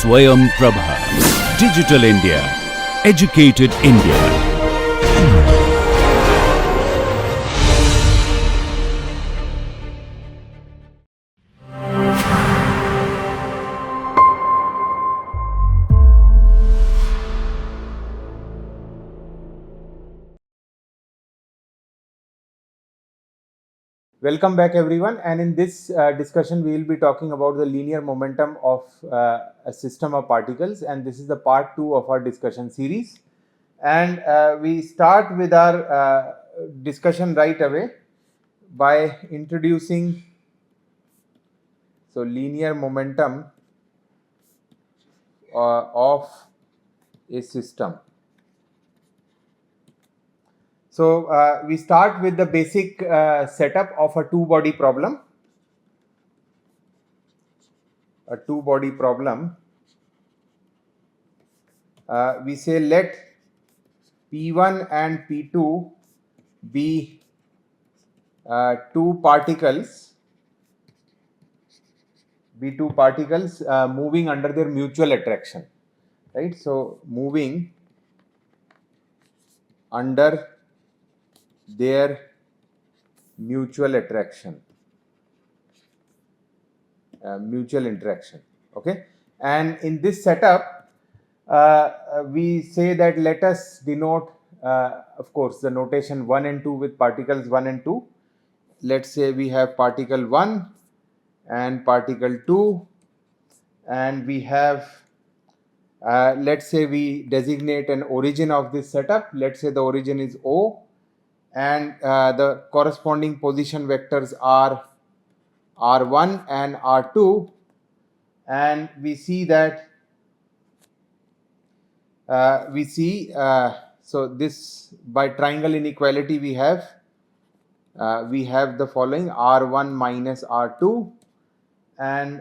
Swayam Prabha. Digital India. Educated India. Welcome back everyone, and in this discussion we will be talking about the linear momentum of a system of particles, and this is the part 2 of our discussion series. And we start with our discussion right away by introducing linear momentum of a system. So we start with the basic setup of a two-body problem. A two-body problem. We say let P1 and P2 be two particles moving under their mutual attraction, right? So moving under their mutual attraction, mutual interaction. Okay, and in this setup we say that let us denote of course the notation 1 and 2 with particles 1 and 2. Let's say we have particle 1 and particle 2, and we have let's say we designate an origin of this setup. Let's say the origin is O, and the corresponding position vectors are R1 and R2, and we see that so this by triangle inequality we have the following R1 minus R2, and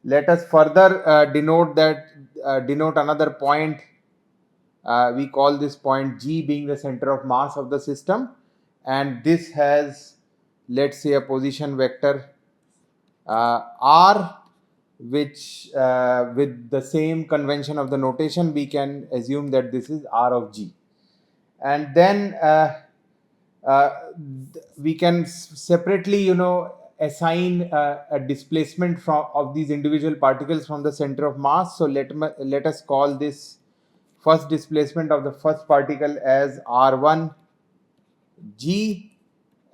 let us further denote another point. We call this point G being the center of mass of the system, and this has, let's say, a position vector R, which with the same convention of the notation we can assume that this is R of G, and then we can separately assign a displacement of these individual particles from the center of mass. So let us call this first displacement of the first particle as R1 G,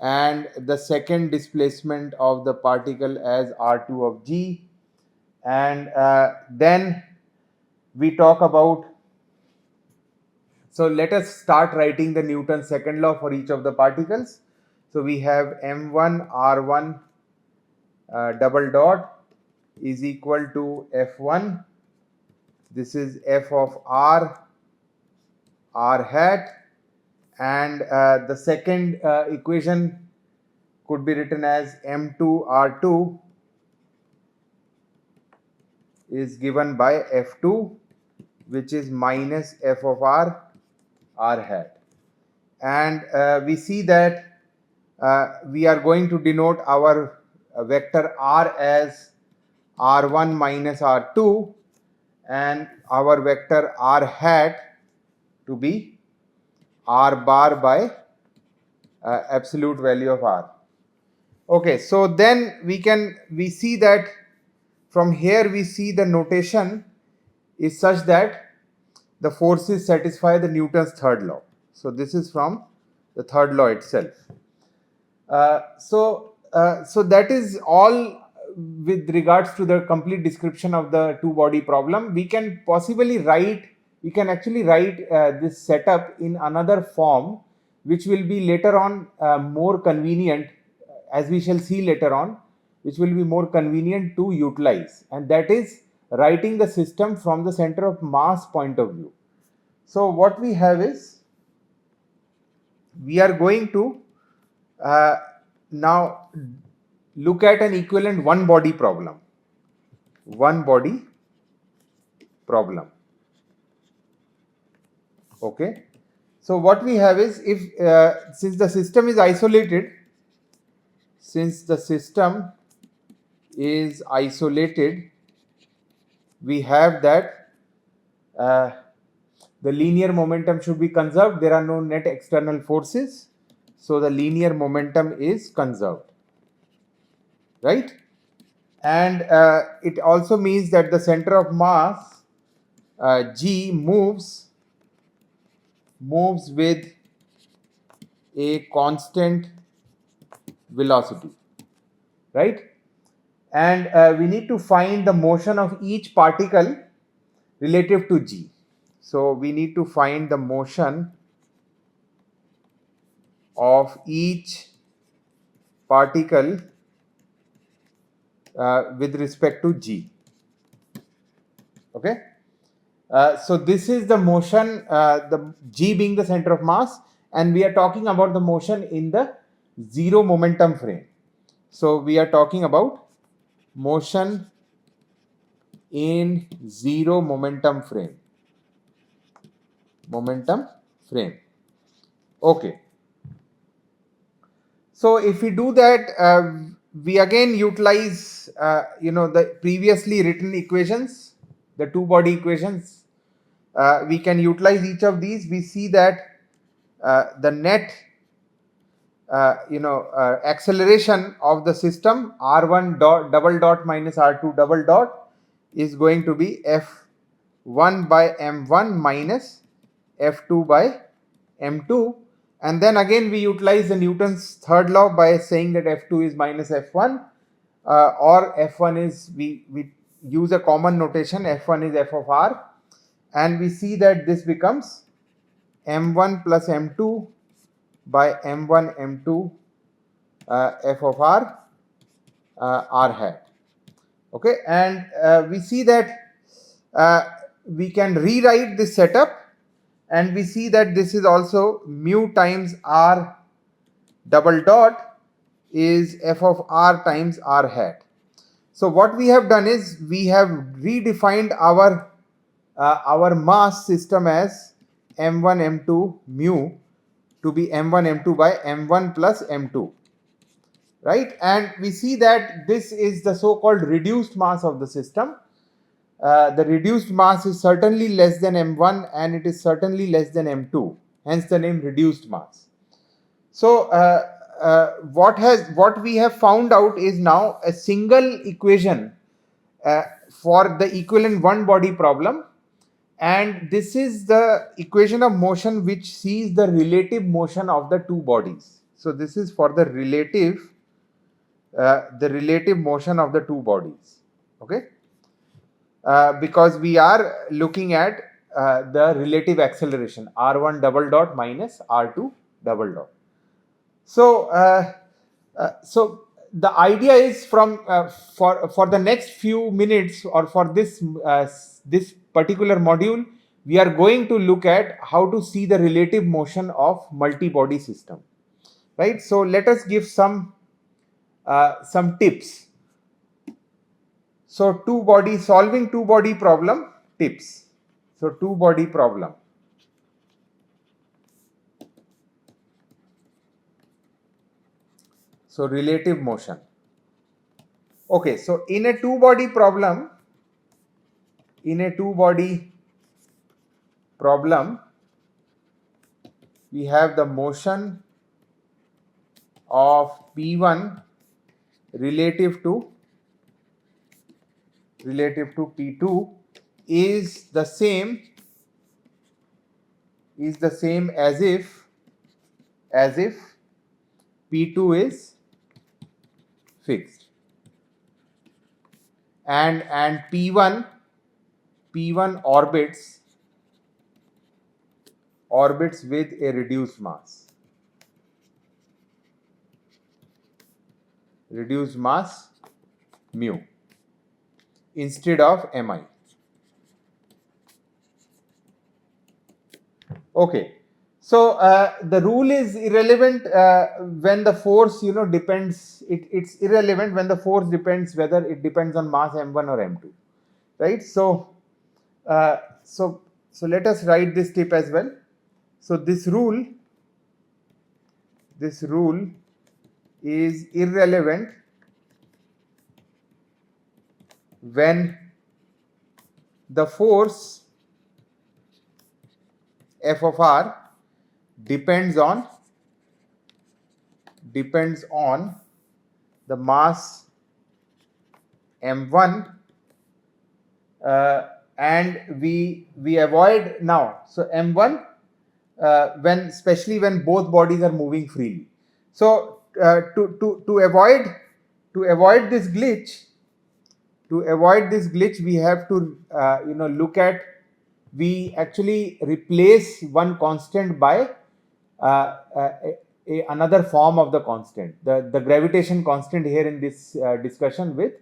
and the second displacement of the particle as R2 of G, and then we talk about, so let us start writing the Newton's second law for each of the particles. So we have M1 R1 double dot is equal to F1. This is F of R hat, and the second equation could be written as M2 R2 is given by F2, which is minus F of R hat, and we see that we are going to denote our vector R as R1 minus R2, and our vector R hat to be R bar by absolute value of R. Okay, so then we see that from here we see the notation is such that the forces satisfy the Newton's third law. So this is from the third law itself. So that is all with regards to the complete description of the two-body problem. We can actually write this setup in another form, which will be later on more convenient, as we shall see later on, which will be more convenient to utilize, and that is writing the system from the center of mass point of view. So what we have is, we are going to now look at an equivalent one body problem. Okay, so what we have is, if since the system is isolated, we have that the linear momentum should be conserved. There are no net external forces, so the linear momentum is conserved, right? And it also means that the center of mass G moves with a constant velocity, right? And we need to find the motion of each particle relative to G. So we need to find the motion of each particle with respect to G. Okay. So this is the motion, the G being the center of mass, and we are talking about the motion in the zero momentum frame. So we are talking about motion in zero momentum frame. Okay. So if we do that, we again utilize the previously written equations, the two body equations. We can utilize each of these. We see that the net acceleration of the system r1 dot double dot minus r2 double dot is going to be f1 by m1 minus f2 by m2, and then again we utilize the Newton's third law by saying that f2 is minus f1, or f1 is, we use a common notation, f1 is f of r, and we see that this becomes m1 plus m2 by m1 m2 f of r r hat. Okay, and we see that we can rewrite this setup, and we see that this is also mu times r double dot is f of r times r hat. So what we have done is we have redefined our mass system as m1 m2 mu to be m1 m2 by m1 plus m2, right? And we see that this is the so-called reduced mass of the system. The reduced mass is certainly less than m1 and it is certainly less than m2, hence the name reduced mass. So what we have found out is now a single equation for the equivalent one body problem, and this is the equation of motion which sees the relative motion of the two bodies. So this is for the relative motion of the two bodies. Okay, because we are looking at the relative acceleration r1 double dot minus r2 double dot. So so the idea is from for the next few minutes, or for this particular module, we are going to look at how to see the relative motion of multi-body system, right? So let us give some tips. So solving two body problem tips. So two body problem. So relative motion. Okay, so in a two body problem, we have the motion of P1 relative to P2 is the same as if P2 is fixed, and P1 orbits with a reduced mass mu instead of mi. Okay, so the rule is irrelevant when the force depends. It's irrelevant when the force depends, whether it depends on mass m1 or m2, right? So so let us write this tip as well. So this rule is irrelevant when the force F of r depends on the mass m1, and we avoid now. So m1, when especially when both bodies are moving freely. So to avoid this glitch, we have to look at, we actually replace one constant by another form of the constant, the gravitation constant here in this discussion, with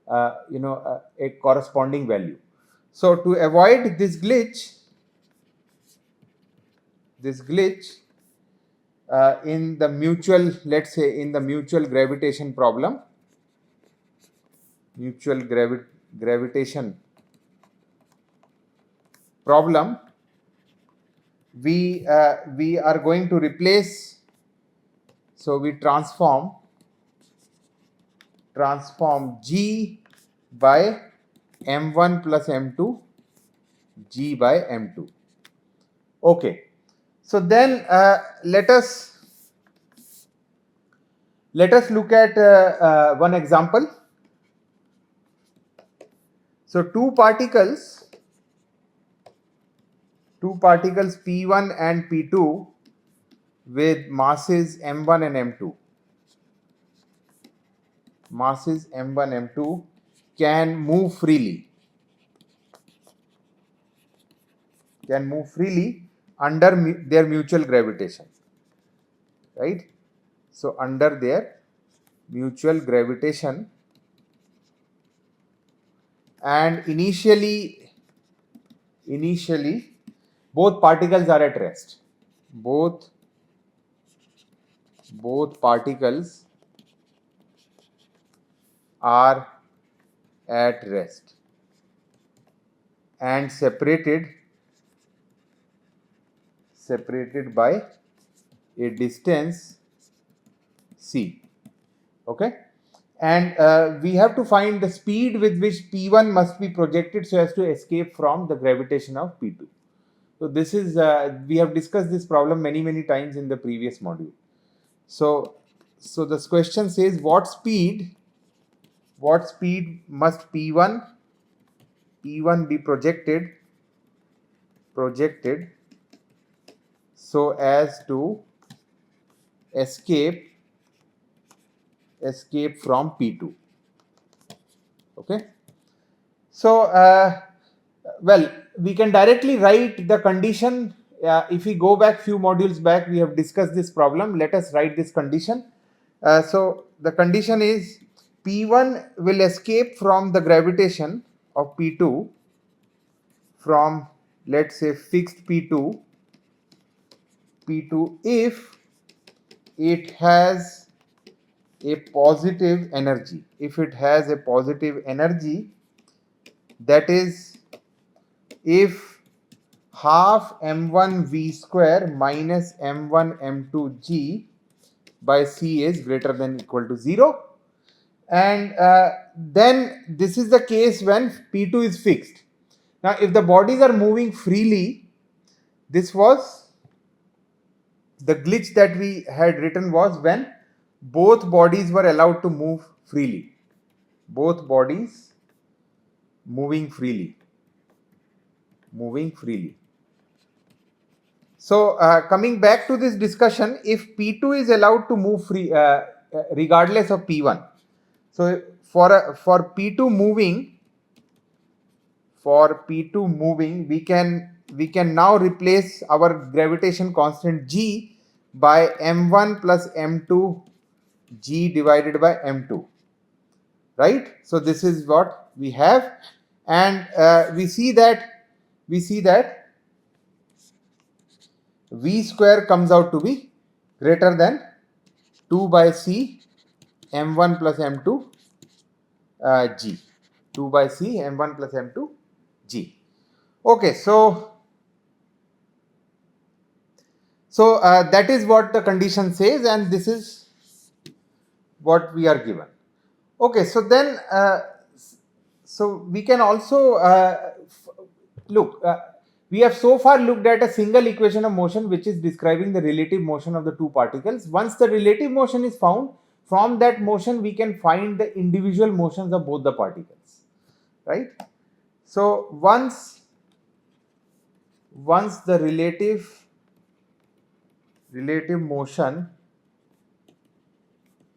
a corresponding value. So to avoid this glitch in the mutual, let's say in the mutual gravitation problem, we are going to replace, so we transform G by m1 plus m2, G by m2. Okay, so then let us look at one example. So two particles P1 and P2 with masses m1 and m2, can move freely under their mutual gravitation, right? So under their mutual gravitation, and initially both particles are at rest. Both particles are at rest and separated by a distance c. Okay, and we have to find the speed with which P1 must be projected so as to escape from the gravitation of P2. So this is we have discussed this problem many times in the previous module. So this question says, what speed must P1 be projected so as to escape from P2. Okay, so well, we can directly write the condition. If we go back few modules back, we have discussed this problem. Let us write this condition. So the condition is, P1 will escape from the gravitation of P2 from, let's say, fixed P2 if it has a positive energy. That is, if half m1 v square minus m1 m2 g by c is greater than or equal to 0, and then this is the case when P2 is fixed. Now if the bodies are moving freely, this was the glitch that we had written, was when both bodies were allowed to move freely. Both bodies moving freely. So coming back to this discussion, if P2 is allowed to move free regardless of P1, so for P2 moving, we can now replace our gravitation constant G by m1 plus m2 G divided by m2, right? So this is what we have, and we see that v square comes out to be greater than 2 by c m1 plus m2 g. 2 by c m1 plus m2 g. Okay, so that is what the condition says, and this is what we are given. Okay, so then so we can also Look, we have so far looked at a single equation of motion which is describing the relative motion of the two particles. Once the relative motion is found, from that motion we can find the individual motions of both the particles, right? So once the relative motion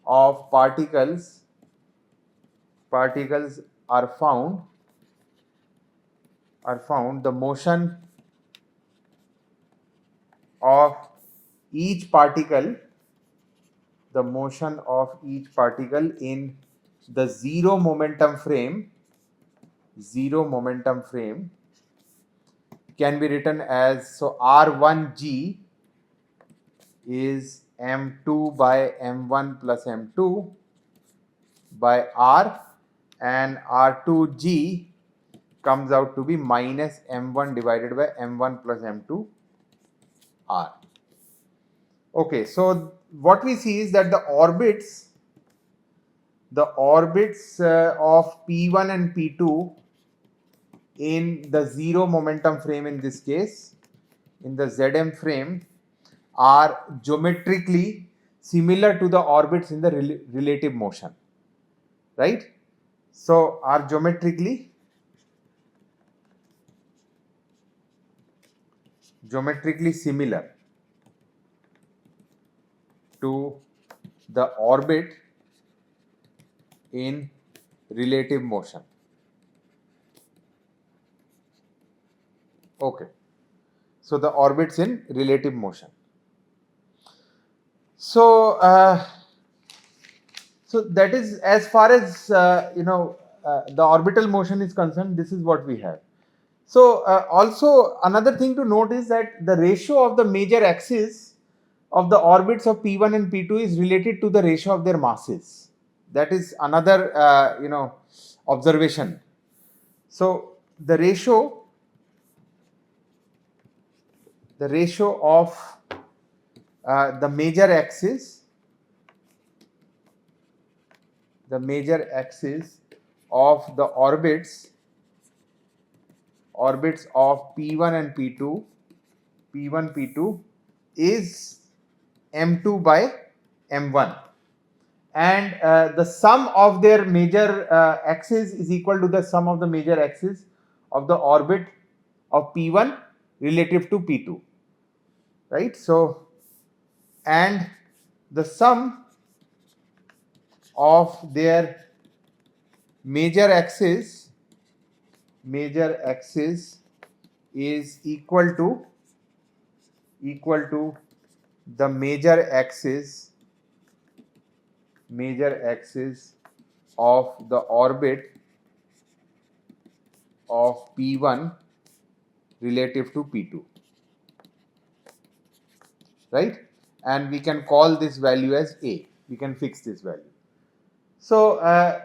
of particles are found, the motion of each particle in the zero momentum frame can be written as, so R1g is m2 by m1 plus m2 by R, and R2g comes out to be minus m1 divided by m1 plus m2 R. Okay, so what we see is that the orbits of P1 and P2 in the zero momentum frame, in this case, in the Zm frame, are geometrically similar to the orbits in the relative motion, right? So are geometrically similar to the orbit in relative motion. Okay, so the orbits in relative motion. So so that is, as far as the orbital motion is concerned, this is what we have. So also another thing to note is that the ratio of the major axes of the orbits of P1 and P2 is related to the ratio of their masses. That is another observation. So the ratio of the major axis of the orbits of P1 and P2 is m2 by m1, and the sum of their major axes is equal to the sum of the major axes of the orbit of P1 relative to P2, right? So, and the sum of their major axis is equal to the major axis of the orbit of P1 relative to P2, right? And we can call this value as A. We can fix this value. So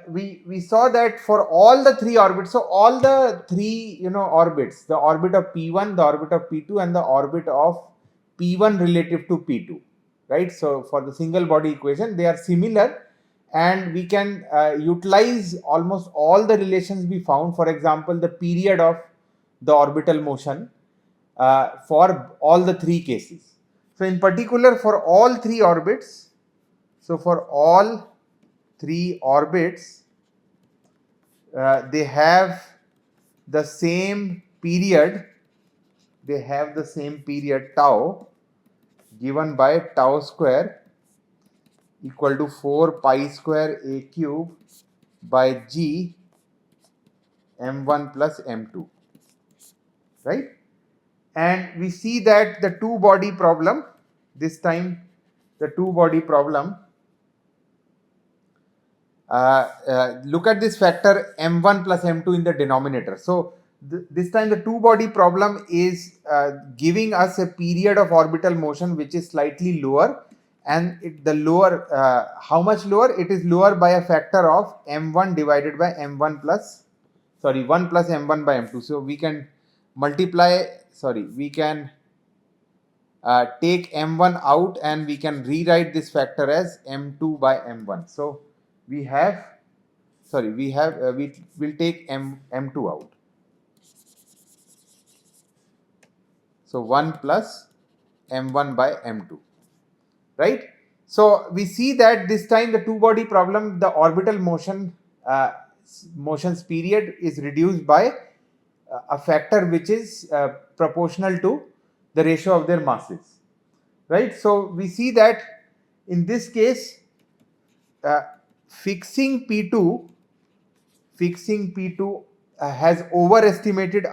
we saw that for all the three orbits, so all the three orbits, the orbit of P1, the orbit of P2, and the orbit of P1 relative to P2, right? So for the single body equation, they are similar, and we can utilize almost all the relations we found. For example, the period of the orbital motion for all the three cases. So in particular, for all three orbits, they have the same period. Tau, given by tau square equal to 4 pi square a cube by g m1 plus m2, right? And we see that the two body problem, this time the two body problem, look at this factor m1 plus m2 in the denominator. So this time the two body problem is giving us a period of orbital motion which is slightly lower, and how much lower? It is lower by a factor of m1 divided by m1 plus 1 plus m1 by m2. So we can take m1 out, and we can rewrite this factor as m2 by m1. So we will take m2 out. So 1 plus m1 by m2, right? So we see that this time the two body problem, the orbital motion's period is reduced by a factor which is proportional to the ratio of their masses, right? So we see that in this case, fixing P2 has overestimates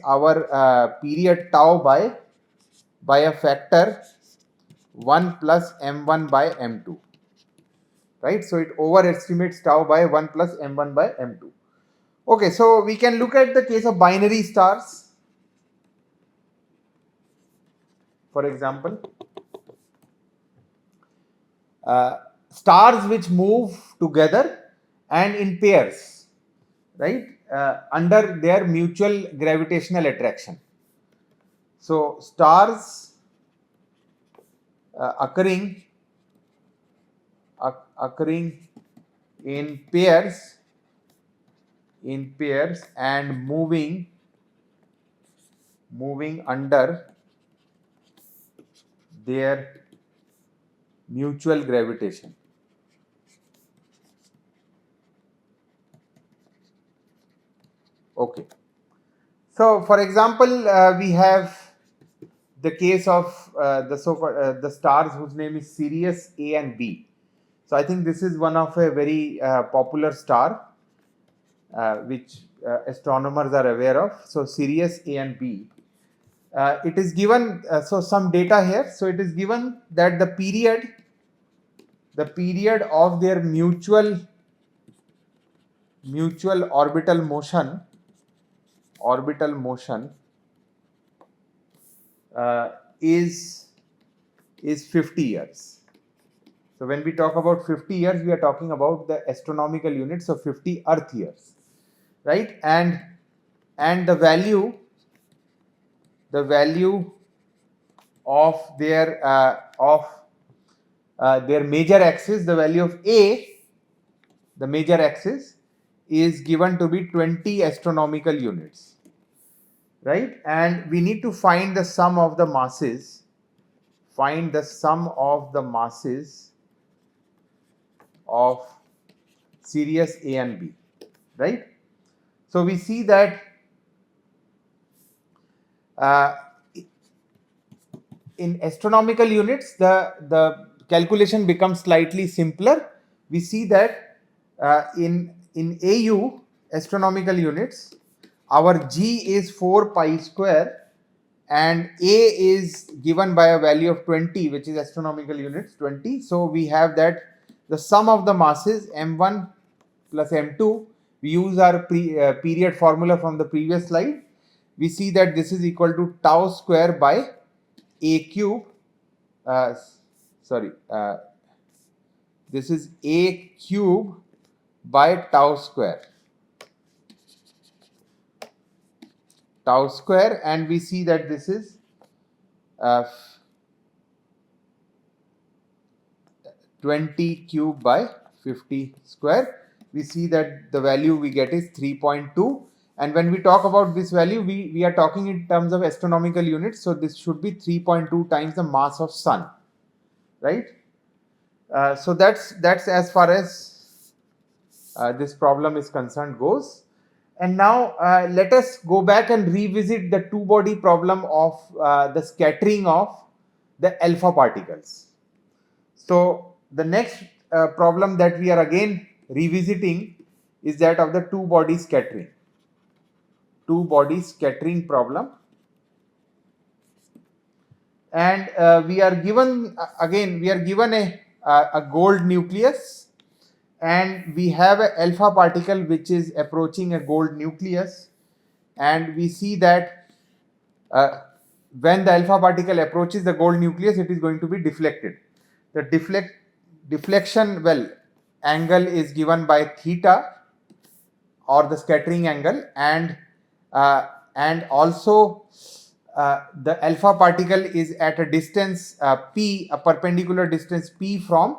our period tau by a factor 1 plus m1 by m2, right? So it overestimates tau by 1 plus m1 by m2. Okay, so we can look at the case of binary stars, for example. Stars which move together and in pairs, right, under their mutual gravitational attraction. So stars occurring in pairs and moving under their mutual gravitation. Okay. So, for example, we have the case of the stars whose name is Sirius A and B. So, I think this is one of a very popular star which astronomers are aware of. So, Sirius A and B. It is given so some data here. So, it is given that the period of their mutual orbital motion is 50 years. So when we talk about 50 years, we are talking about the astronomical units of 50 Earth years, right? And the value of their major axis, the value of A, the major axis, is given to be 20 astronomical units, right? And we need to find the sum of the masses. Of Sirius A and B, right? So we see that in astronomical units, the calculation becomes slightly simpler. We see that in AU, astronomical units, our G is 4 pi square and A is given by a value of 20, which is astronomical units 20. So we have that the sum of the masses m1 plus m2, we use our period formula from the previous slide. We see that this is equal to tau square by A cube. This is A cube by tau square, and we see that this is 20 cube by 50 square. We see that the value we get is 3.2, and when we talk about this value, we are talking in terms of astronomical units, so this should be 3.2 times the mass of Sun, right? So that's as far as this problem is concerned goes. And now let us go back and revisit the two body problem of the scattering of the alpha particles. So the next problem that we are again revisiting is that of the two body scattering problem. And we are given a gold nucleus, and we have an alpha particle which is approaching a gold nucleus, and we see that when the alpha particle approaches the gold nucleus, it is going to be deflected. The deflection angle is given by theta, or the scattering angle, and also the alpha particle is at a distance p, a perpendicular distance p from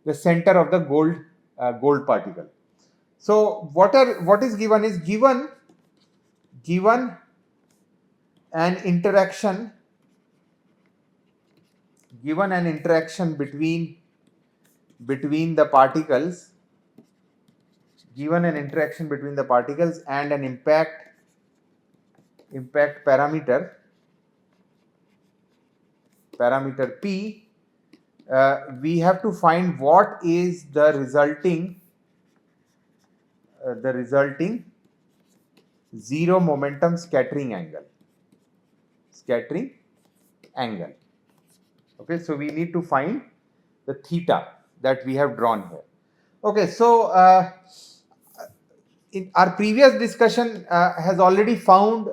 the center of the gold particle. So what is given is given an interaction between the particles, and an impact parameter p. We have to find what is the resulting zero momentum scattering angle. Okay, so we need to find the theta that we have drawn here. Okay, so in our previous discussion has already found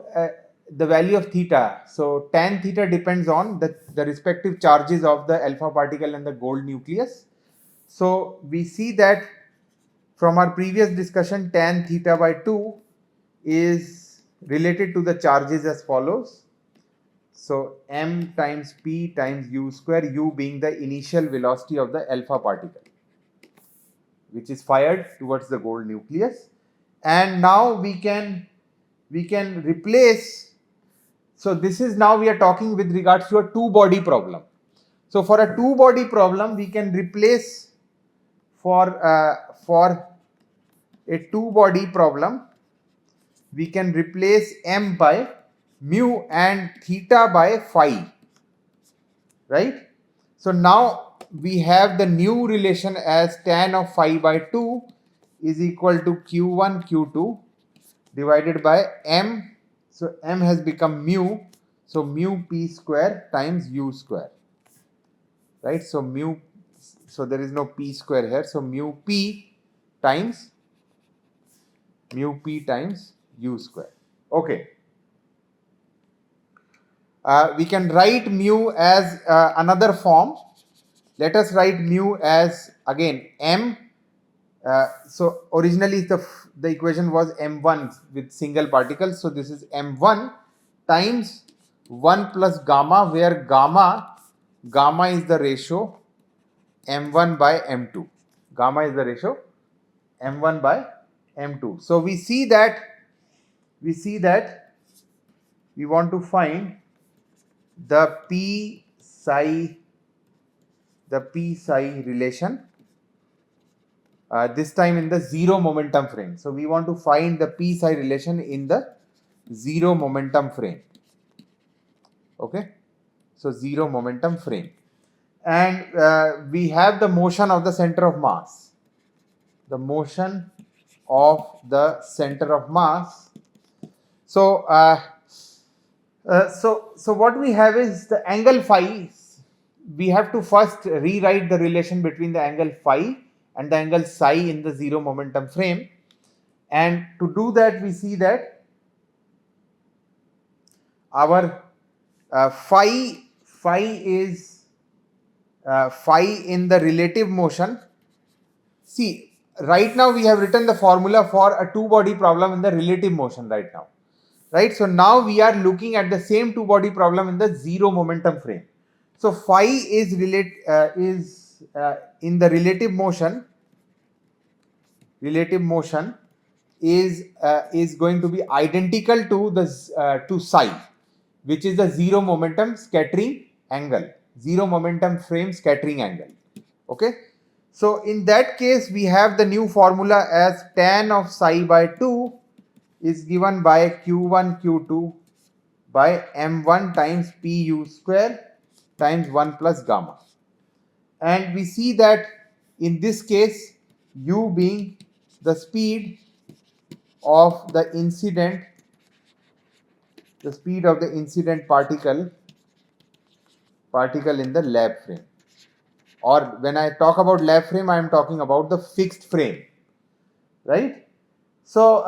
the value of theta. So tan theta depends on the respective charges of the alpha particle and the gold nucleus. So we see that from our previous discussion, tan theta by 2 is related to the charges as follows. So m times p times u square, u being the initial velocity of the alpha particle, which is fired towards the gold nucleus. And now we can replace. So this is, now we are talking with regards to a two-body problem. So for a two-body problem, we can replace, for a two-body problem, we can replace m by mu and theta by phi, right? So now we have the new relation as tan of phi by 2 is equal to q1 q2 divided by m. So m has become mu, so mu p square times u square, right? So mu, so there is no p square here, so mu p times u square. Okay. We can write mu as another form. Let us write mu as, again, m. So originally the equation was m1 with single particles. So this is m1 times 1 plus gamma, where gamma is the ratio m1 by m2. Gamma is the ratio m1 by m2. So we see that we want to find the p psi relation, this time in the zero momentum frame. So we want to find the p psi relation in the zero momentum frame. Okay, so zero momentum frame, and we have the motion of the center of mass. So so what we have is the angle phi. We have to first rewrite the relation between the angle phi and the angle psi in the zero momentum frame, and to do that, we see that our phi is phi in the relative motion. See, right now we have written the formula for a two-body problem in the relative motion right now, right? So now we are looking at the same two-body problem in the zero momentum frame. So phi is in the relative motion. Is going to be identical to the to psi, which is the zero momentum scattering angle, zero momentum frame scattering angle. Okay, so in that case, we have the new formula as tan of psi by 2 is given by q1 q2 by m1 times pu square times 1 plus gamma. And we see that in this case, u being the speed of the incident particle in the lab frame. Or when I talk about lab frame, I am talking about the fixed frame, right? So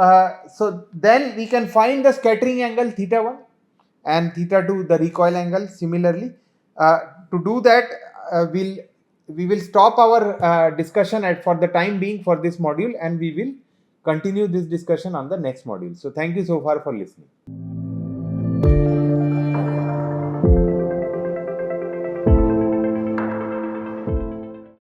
so then we can find the scattering angle theta 1 and theta 2, the recoil angle similarly. To do that, we will stop our discussion for the time being for this module, and we will continue this discussion on the next module. So thank you so far for listening.